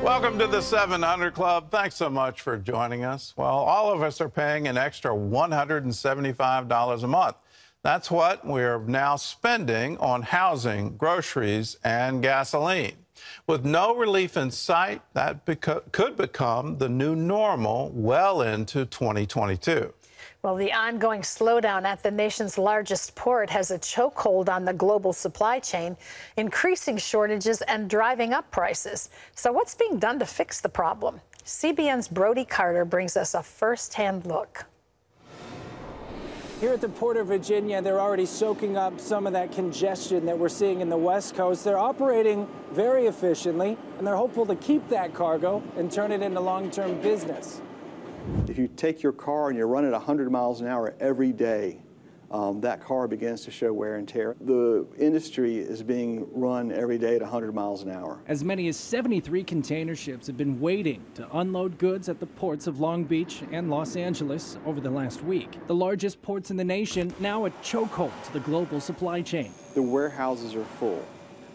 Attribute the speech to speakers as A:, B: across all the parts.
A: Welcome to the 700 Club. Thanks so much for joining us. Well, all of us are paying an extra $175 a month. That's what we're now spending on housing, groceries, and gasoline. With no relief in sight, that could become the new normal well into 2022.
B: Well, the ongoing slowdown at the nation's largest port has a chokehold on the global supply chain, increasing shortages and driving up prices. So what's being done to fix the problem? CBN's Brody Carter brings us a first-hand look.
C: Here at the Port of Virginia, they're already soaking up some of that congestion that we're seeing in the West Coast. They're operating very efficiently, and they're hopeful to keep that cargo and turn it into long-term business.
D: If you take your car and you run it 100 miles an hour every day, that car begins to show wear and tear. The industry is being run every day at 100 miles an hour.
C: As many as 73 container ships have been waiting to unload goods at the ports of Long Beach and Los Angeles over the last week. The largest ports in the nation now a chokehold to the global supply chain.
D: The warehouses are full.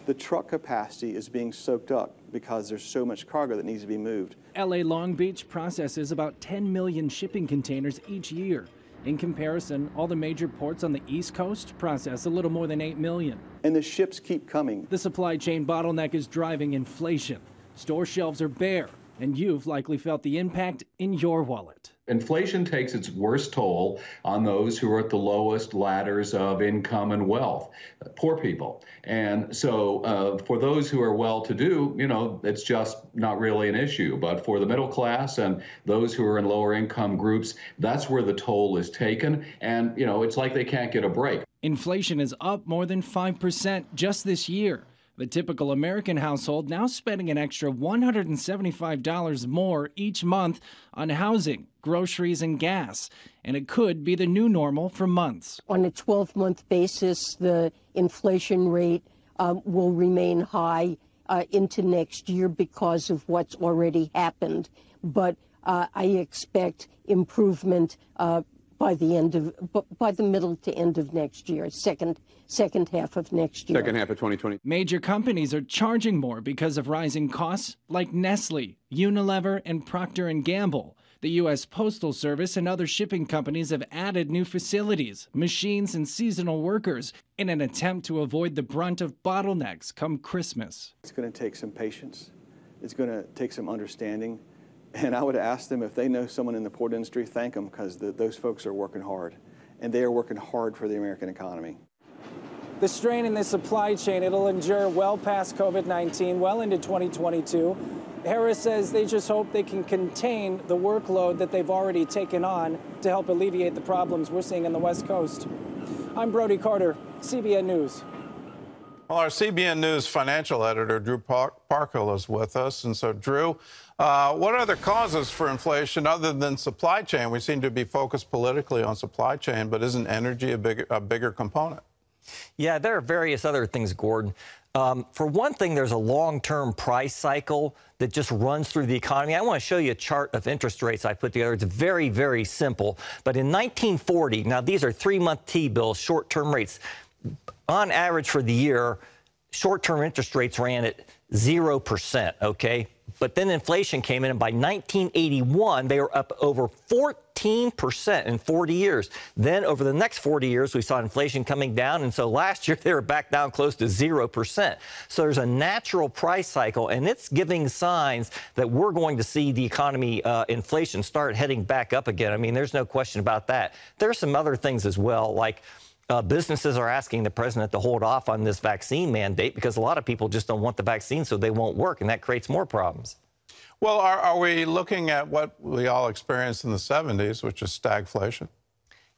D: The truck capacity is being soaked up because there's so much cargo that needs to be moved.
C: LA Long Beach processes about 10 million shipping containers each year. In comparison, all the major ports on the East Coast process a little more than 8 million.
D: And the ships keep coming.
C: The supply chain bottleneck is driving inflation. Store shelves are bare, and you've likely felt the impact in your wallet.
E: Inflation takes its worst toll on those who are at the lowest ladders of income and wealth, poor people. And so for those who are well-to-do, it's just not really an issue. But for the middle class and those who are in lower income groups, that's where the toll is taken. And, it's like they can't get a break.
C: Inflation is up more than 5% just this year. The typical American household now spending an extra $175 more each month on housing, groceries, and gas. And it could be the new normal for months.
F: On a 12-month basis, the inflation rate will remain high into next year because of what's already happened. But I expect improvement by the middle to end of next year, second half of next year.
G: Second half of 2020.
C: Major companies are charging more because of rising costs, like Nestle, Unilever, and Procter & Gamble. The U.S. Postal Service and other shipping companies have added new facilities, machines, and seasonal workers in an attempt to avoid the brunt of bottlenecks come Christmas.
D: It's going to take some patience. It's going to take some understanding. And I would ask them, if they know someone in the port industry, thank them, because those folks are working hard. And they are working hard for the American economy.
C: The strain in the supply chain, it'll endure well past COVID-19, well into 2022. Harris says they just hope they can contain the workload that they've already taken on to help alleviate the problems we're seeing on the West Coast. I'm Brody Carter, CBN News.
A: Well, our CBN News financial editor, Drew Parkhill, is with us. And so, Drew, what are the causes for inflation other than supply chain? We seem to be focused politically on supply chain, but isn't energy a bigger component?
H: Yeah, there are various other things, Gordon. For one thing, there's a long-term price cycle that just runs through the economy. I want to show you a chart of interest rates I put together. It's very, very simple. But in 1940, now these are 3-month T-bills, short-term rates. On average for the year, short-term interest rates ran at 0%, okay? But then inflation came in, and by 1981, they were up over 14% in 40 years. Then over the next 40 years, we saw inflation coming down, and so last year they were back down close to 0%. So there's a natural price cycle, and it's giving signs that we're going to see the economy, inflation start heading back up again. I mean, there's no question about that. There are some other things as well, like businesses are asking the president to hold off on this vaccine mandate because a lot of people just don't want the vaccine, so they won't work, and that creates more problems.
A: Well, are we looking at what we all experienced in the 70s, which is stagflation?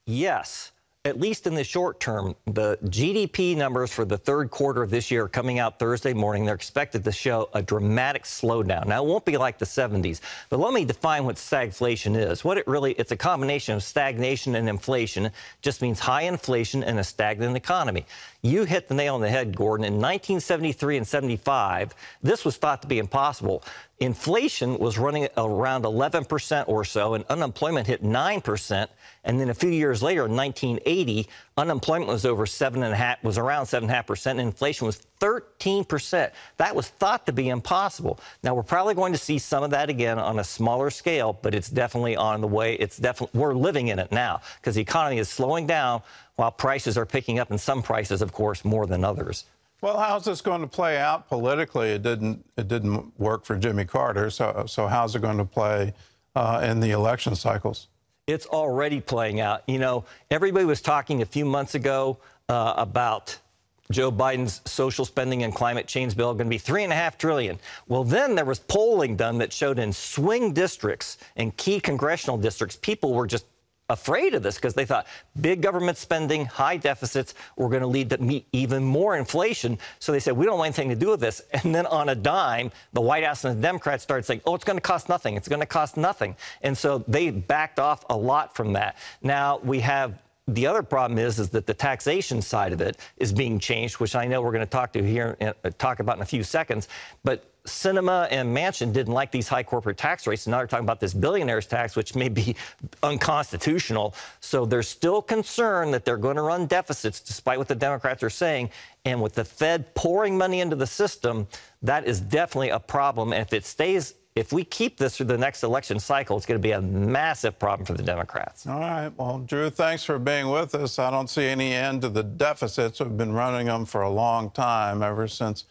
H: Yes. At least in the short term, the GDP numbers for the third quarter of this year are coming out Thursday morning. They're expected to show a dramatic slowdown. Now, it won't be like the 70s, but let me define what stagflation is. It's a combination of stagnation and inflation. It just means high inflation and a stagnant economy. You hit the nail on the head, Gordon. In 1973 and 75, this was thought to be impossible. inflation was running around 11% or so, and unemployment hit 9%. And then a few years later, in 1980, unemployment was around 7.5%, and inflation was 13%. That was thought to be impossible. Now, we're probably going to see some of that again on a smaller scale, but it's definitely on the way. We're living in it now because the economy is slowing down while prices are picking up, and some prices, of course, more than others.
A: Well, how's this going to play out politically? It didn't work for Jimmy Carter. So how's it going to play in the election cycles?
H: It's already playing out. You know, everybody was talking a few months ago about Joe Biden's social spending and climate change bill going to be $3.5 trillion. Well, then there was polling done that showed in swing districts and key congressional districts, people were just afraid of this because they thought big government spending, high deficits were going to lead to even more inflation. So they said, we don't want anything to do with this. And then on a dime, the White House and the Democrats started saying, oh, it's going to cost nothing. It's going to cost nothing. And so they backed off a lot from that. Now we have the other problem is that the taxation side of it is being changed, which I know we're going to talk about in a few seconds. But Sinema and Manchin didn't like these high corporate tax rates, and now they're talking about this billionaires tax, which may be unconstitutional. So there's still concern that they're going to run deficits, despite what the Democrats are saying. And with the Fed pouring money into the system, that is definitely a problem. And if we keep this through the next election cycle, it's going to be a massive problem for the Democrats.
A: All right. Well, Drew, thanks for being with us. I don't see any end to the deficits. We've been running them for a long time, ever since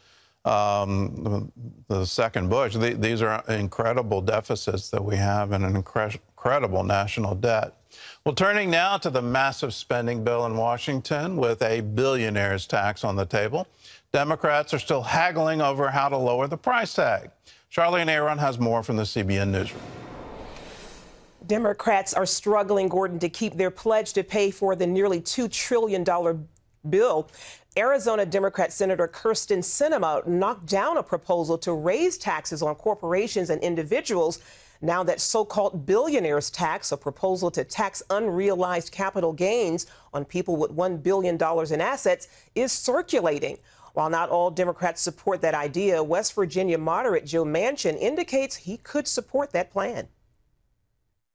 A: the second Bush. These are incredible deficits that we have and an incredible national debt. Well, turning now to the massive spending bill in Washington with a billionaire's tax on the table. Democrats are still haggling over how to lower the price tag. Charlene Aaron has more from the CBN Newsroom.
G: Democrats are struggling, Gordon, to keep their pledge to pay for the nearly $2 trillion bill. Arizona Democrat Senator Kyrsten Sinema knocked down a proposal to raise taxes on corporations and individuals. Now that so-called billionaires tax, a proposal to tax unrealized capital gains on people with $1 billion in assets, is circulating. While not all Democrats support that idea, West Virginia moderate Joe Manchin indicates he could support that plan.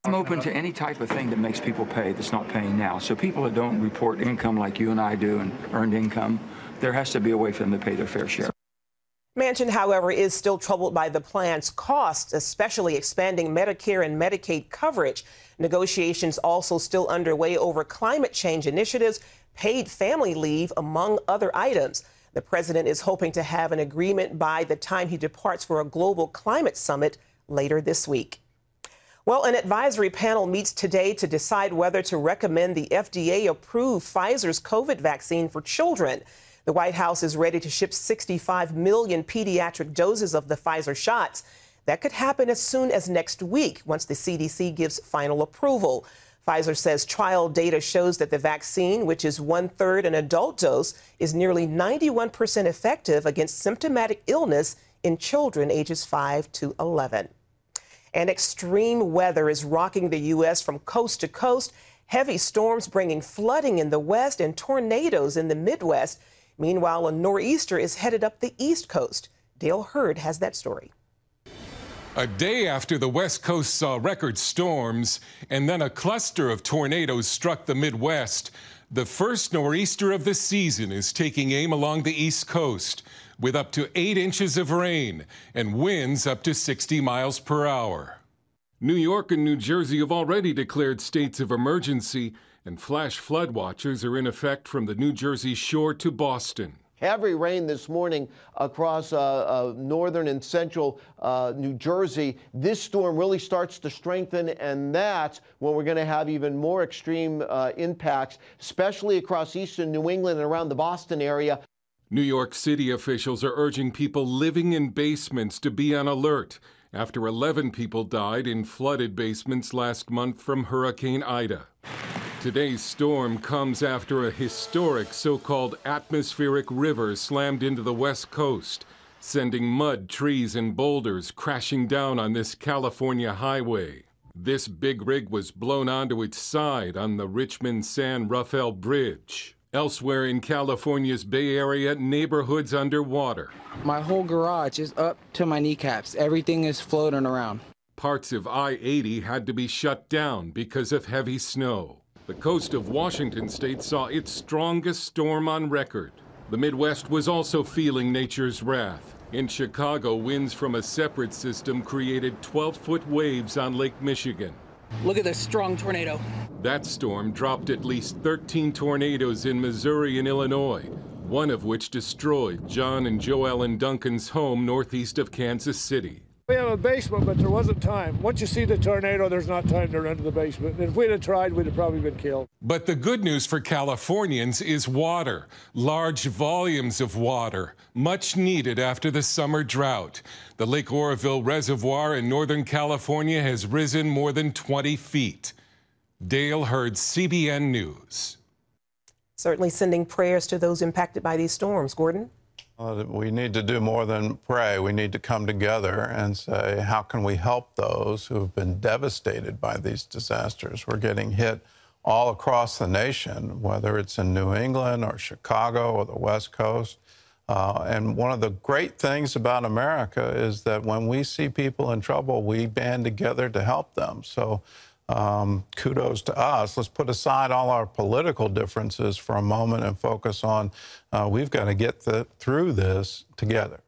I: I'm open to any type of thing that makes people pay that's not paying now. So people that don't report income like you and I do and earned income, there has to be a way for them to pay their fair share.
G: Manchin, however, is still troubled by the plan's costs, especially expanding Medicare and Medicaid coverage. Negotiations also still underway over climate change initiatives, paid family leave, among other items. The president is hoping to have an agreement by the time he departs for a global climate summit later this week. Well, an advisory panel meets today to decide whether to recommend the FDA approve Pfizer's COVID vaccine for children. The White House is ready to ship 65 million pediatric doses of the Pfizer shots. That could happen as soon as next week once the CDC gives final approval. Pfizer says trial data shows that the vaccine, which is 1/3 an adult dose, is nearly 91% effective against symptomatic illness in children ages 5 to 11. And extreme weather is rocking the U.S. from coast to coast. Heavy storms bringing flooding in the west and tornadoes in the Midwest. Meanwhile, a nor'easter is headed up the East Coast. Dale Hurd has that story.
J: A day after the West Coast saw record storms and then a cluster of tornadoes struck the Midwest, the first nor'easter of the season is taking aim along the East Coast with up to 8 inches of rain and winds up to 60 miles per hour. New York and New Jersey have already declared states of emergency, and flash flood watches are in effect from the New Jersey shore to Boston.
K: Heavy rain this morning across northern and central New Jersey. This storm really starts to strengthen, and that's when we're going to have even more extreme impacts, especially across eastern New England and around the Boston area.
J: New York City officials are urging people living in basements to be on alert after 11 people died in flooded basements last month from Hurricane Ida. Today's storm comes after a historic so-called atmospheric river slammed into the West Coast, sending mud, trees, and boulders crashing down on this California highway. This big rig was blown onto its side on the Richmond-San Rafael Bridge. Elsewhere in California's Bay Area, neighborhoods underwater.
L: My whole garage is up to my kneecaps. Everything is floating around.
J: Parts of I-80 had to be shut down because of heavy snow. The coast of Washington state saw its strongest storm on record. The Midwest was also feeling nature's wrath. In Chicago, winds from a separate system created 12-foot waves on Lake Michigan.
L: Look at this strong tornado.
J: That storm dropped at least 13 tornadoes in Missouri and Illinois, one of which destroyed John and Joellen Duncan's home northeast of Kansas City.
M: We have a basement, but there wasn't time. Once you see the tornado, there's not time to run to the basement. And if we'd have tried, we'd have probably been killed.
J: But the good news for Californians is water, large volumes of water, much needed after the summer drought. The Lake Oroville Reservoir in Northern California has risen more than 20 feet. Dale Hurd, CBN News.
G: Certainly sending prayers to those impacted by these storms. Gordon?
A: We need to do more than pray. We need to come together and say, how can we help those who have been devastated by these disasters? We're getting hit all across the nation, whether it's in New England or Chicago or the West Coast. And one of the great things about America is that when we see people in trouble, we band together to help them. So kudos to us. Let's put aside all our political differences for a moment and focus on we've got to get through this together.